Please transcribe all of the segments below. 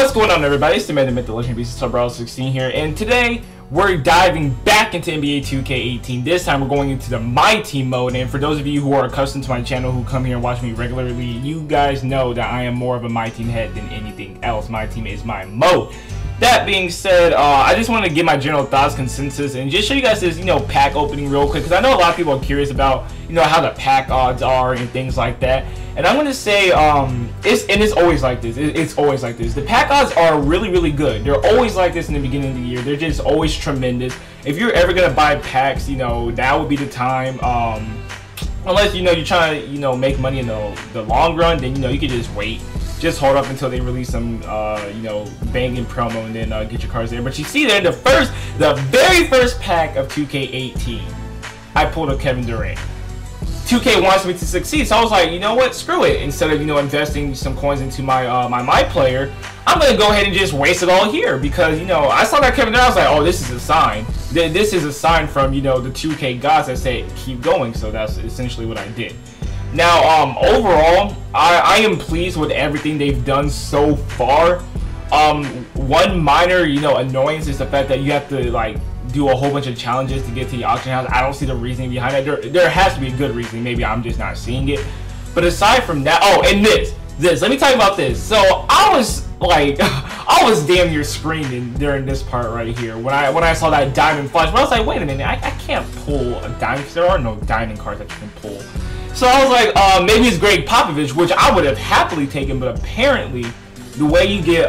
What's going on, everybody? It's the man, the myth, the legend, beast, Sub 16 here, and today we're diving back into NBA 2K18. This time we're going into the MyTeam mode, and for those of you who are accustomed to my channel, who come here and watch me regularly, you guys know that I am more of a MyTeam head than anything else. MyTeam is my mode. That being said, I just wanted to give my general thoughts, consensus, and just show you guys this, pack opening real quick, because I know a lot of people are curious about, how the pack odds are and things like that. And I'm gonna say, it's always like this. It's always like this. The pack odds are really, really good. They're always like this in the beginning of the year. They're just always tremendous. If you're ever gonna buy packs, that would be the time. Unless you're trying to make money in the long run, then you could just wait. Just hold up until they release some, banging promo, and then get your cards there. But you see there, the very first pack of 2K18, I pulled a Kevin Durant. 2K wants me to succeed, so I was like, you know what, screw it. Instead of investing some coins into my player, I'm gonna go ahead and just waste it all here, because I saw that Kevin Durant. I was like, oh, this is a sign. This is a sign from the 2K gods that say keep going. So that's essentially what I did. Now, overall, I am pleased with everything they've done so far. One minor, annoyance is the fact that you have to do a whole bunch of challenges to get to the auction house. I don't see the reasoning behind it. There has to be a good reason. Maybe I'm just not seeing it. But aside from that, oh, and this. Let me talk about this. So I was I was damn near screaming during this part right here when I saw that diamond flash. But I was like, wait a minute, I can't pull a diamond because there are no diamond cards that you can pull. So I was like, maybe it's Greg Popovich, which I would have happily taken, but apparently the way you get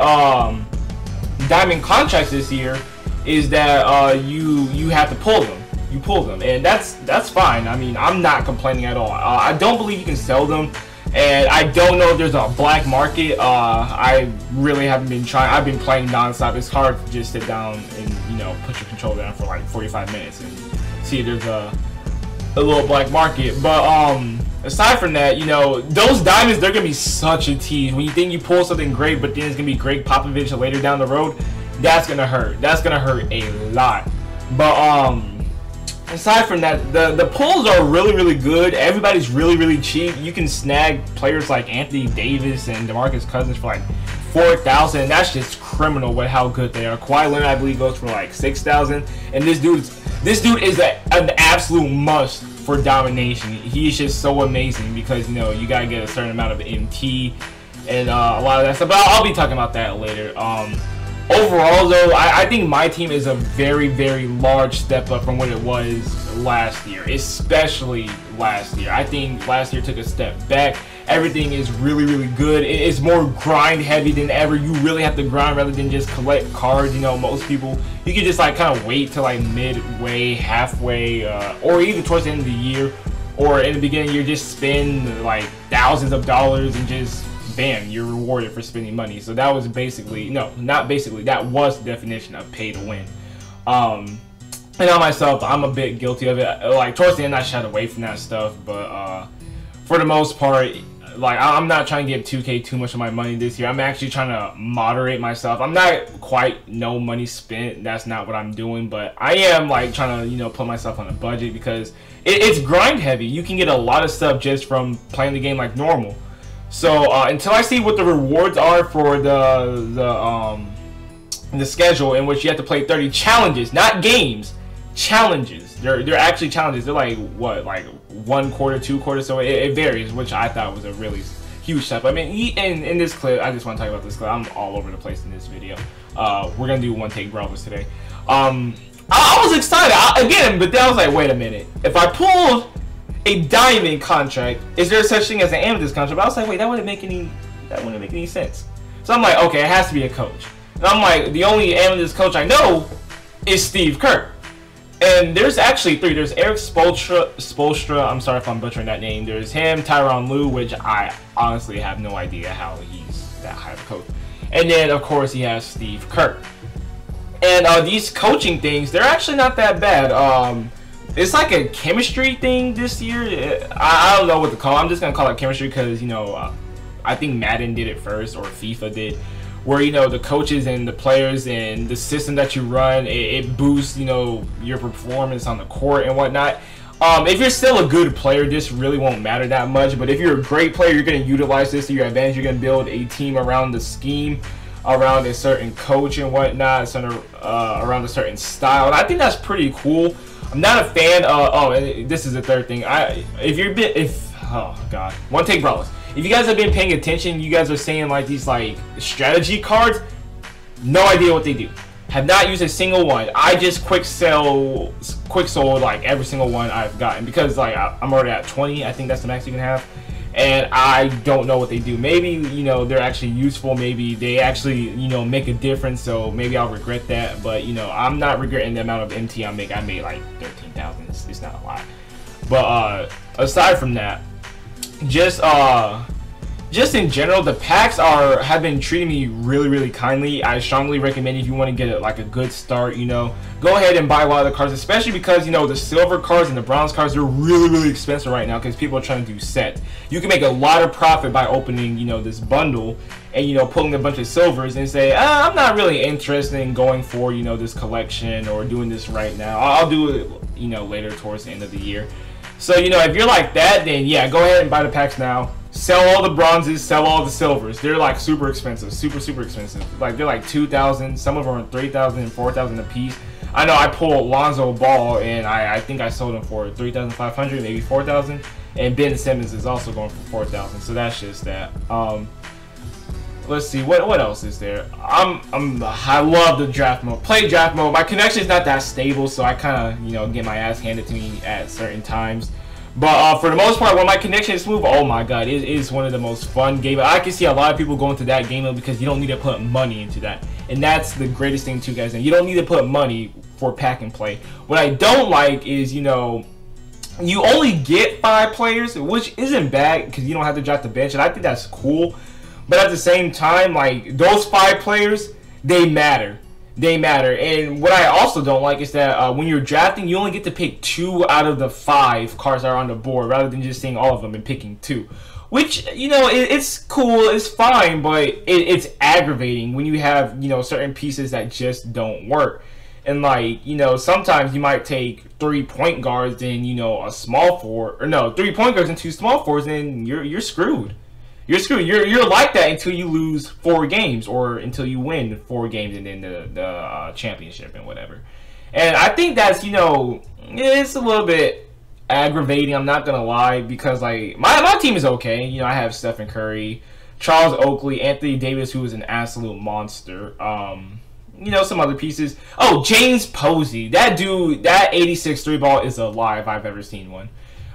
diamond contracts this year is that you have to pull them. You pull them, and that's fine. I mean, I'm not complaining at all. I don't believe you can sell them, and I don't know if there's a black market. I really haven't been trying. I've been playing nonstop. It's hard to just sit down and put your controller down for like 45 minutes and see if there's a little black market. But aside from that, those diamonds, they're gonna be such a tease. When you think you pull something great, but then it's gonna be Greg Popovich later down the road, that's gonna hurt. That's gonna hurt a lot. But aside from that, the pulls are really, really good. Everybody's really, really cheap. You can snag players like Anthony Davis and DeMarcus Cousins for like 4,000. That's just criminal with how good they are. Kawhi Leonard, I believe, goes for like 6,000. And this dude is an absolute must for domination. He's just so amazing because you gotta get a certain amount of MT and a lot of that stuff. But I'll be talking about that later. Overall, though, I think MyTeam is a very, very large step up from what it was last year, especially last year. I think last year took a step back. Everything is really, really good. It's more grind heavy than ever. You really have to grind rather than just collect cards. Most people, you can just kind of wait till midway, halfway, or even towards the end of the year, or in the beginning of the year, just spend thousands of dollars and just bam, you're rewarded for spending money. So that was basically, no, not basically, that was the definition of pay to win. And on myself, I'm a bit guilty of it. Towards the end, I shied away from that stuff, but for the most part, I'm not trying to give 2K too much of my money this year. I'm actually trying to moderate myself. I'm not quite no money spent. That's not what I'm doing, but I am trying to put myself on a budget because it's grind heavy. You can get a lot of stuff just from playing the game like normal. So until I see what the rewards are for the schedule, in which you have to play 30 challenges, not games, challenges. They're actually challenges. They're what, 1 quarter, 2 quarters. So it varies, which I thought was a really huge step. I mean, in this clip, I just want to talk about this clip. I'm all over the place in this video. We're gonna do one take brawlers today. I was excited again, but then I was like, wait a minute. If I pulled a diamond contract, is there such thing as an amethyst contract? But I was like, wait, that wouldn't make any sense. So I'm like, okay, it has to be a coach. And I'm like, the only amethyst coach I know is Steve Kerr. And there's actually 3. There's Eric Spoelstra. I'm sorry if I'm butchering that name. There's him, Tyronn Lue, which I honestly have no idea how he's that high of a coach. And then of course he has Steve Kerr. And these coaching things, they're actually not that bad. It's like a chemistry thing this year. I don't know what to call it. I'm just gonna call it chemistry because I think Madden did it first, or FIFA did, where the coaches and the players and the system that you run, it boosts your performance on the court and whatnot. If you're still a good player, this really won't matter that much. But if you're a great player, you're going to utilize this to your advantage. You're going to build a team around the scheme. around a certain coach and whatnot, centered around a certain style. And I think that's pretty cool. I'm not a fan of, oh, and this is the third thing. Oh god, one take brawlers. If you guys have been paying attention, you guys are saying like these like strategy cards. No idea what they do. Have not used a single one. I just quick sold like every single one I've gotten because like I'm already at 20. I think that's the max you can have, and I don't know what they do. Maybe, you know, they're actually useful. Maybe they actually, you know, make a difference. So maybe I'll regret that. But you know, I'm not regretting the amount of MT I make. I made like 13,000. It's not a lot. But aside from that, just in general, the packs have been treating me really kindly. I strongly recommend, if you want to get like a good start, you know, go ahead and buy a lot of the cards, especially because, you know, the silver cards and the bronze cards, they're really expensive right now because people are trying to do sets. You can make a lot of profit by opening, you know, this bundle and, you know, pulling a bunch of silvers and say, I'm not really interested in going for, you know, this collection or doing this right now. I'll do it, you know, later towards the end of the year. So, you know, if you're like that, then yeah, go ahead and buy the packs now. Sell all the bronzes, sell all the silvers. They're like super expensive, super expensive. Like they're like 2,000. Some of them are 3,000 and 4,000 a piece. I know I pulled Lonzo Ball and I think I sold him for 3,500, maybe 4,000. And Ben Simmons is also going for 4,000. So that's just that. Let's see what else is there. I love the draft mode. Play draft mode. My connection is not that stable, so I kind of, you know, get my ass handed to me at certain times. But for the most part, when my connection is smooth, oh my god, it is one of the most fun games. I can see a lot of people going to that game mode because you don't need to put money into that. And that's the greatest thing too, guys. And you don't need to put money for pack and play. What I don't like is, you know, you only get 5 players, which isn't bad because you don't have to draft the bench. And I think that's cool. But at the same time, like, those 5 players, they matter. They matter. And what I also don't like is that when you're drafting, you only get to pick 2 out of the 5 cards that are on the board rather than just seeing all of them and picking 2. Which, you know, it's cool, it's fine, but it's aggravating when you have, you know, certain pieces that just don't work. And, like, you know, sometimes you might take 3 point guards and, you know, a small forward, or no, 3 point guards and 2 small forwards, and you're screwed. You're screwed. You're like that until you lose 4 games or until you win 4 games and then the championship and whatever. And I think that's, you know, it's a little bit aggravating. I'm not gonna lie, because like my team is okay. You know, I have Stephen Curry, Charles Oakley, Anthony Davis, who is an absolute monster. You know, some other pieces. Oh, James Posey. That dude, that 86 3-ball is alive. I've ever seen one.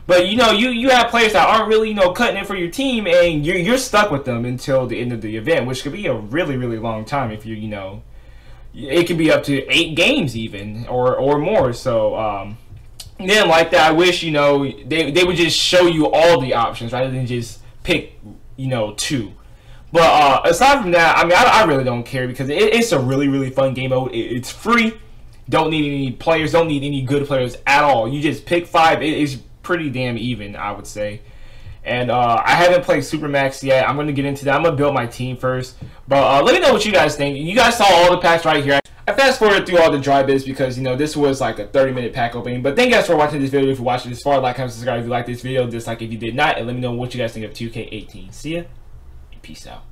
But, you know, you have players that aren't really, you know, cutting it for your team, and you're stuck with them until the end of the event, which could be a really long time if you know, it could be up to 8 games even, or more. So, then like that, I wish, you know, they would just show you all the options rather than just pick, you know, 2. But, aside from that, I mean, I really don't care because it's a really fun game mode. It's free. Don't need any players. Don't need any good players at all. You just pick 5. It's pretty damn even, I would say. And I haven't played Supermax yet. I'm going to get into that. I'm going to build my team first. But let me know what you guys think. You guys saw all the packs right here. I fast forwarded through all the dry bits because, you know, this was like a 30-minute pack opening. But thank you guys for watching this video. If you watched this far, like, comment, subscribe if you like this video. Dislike if you did not. And let me know what you guys think of 2K18. See ya. Peace out.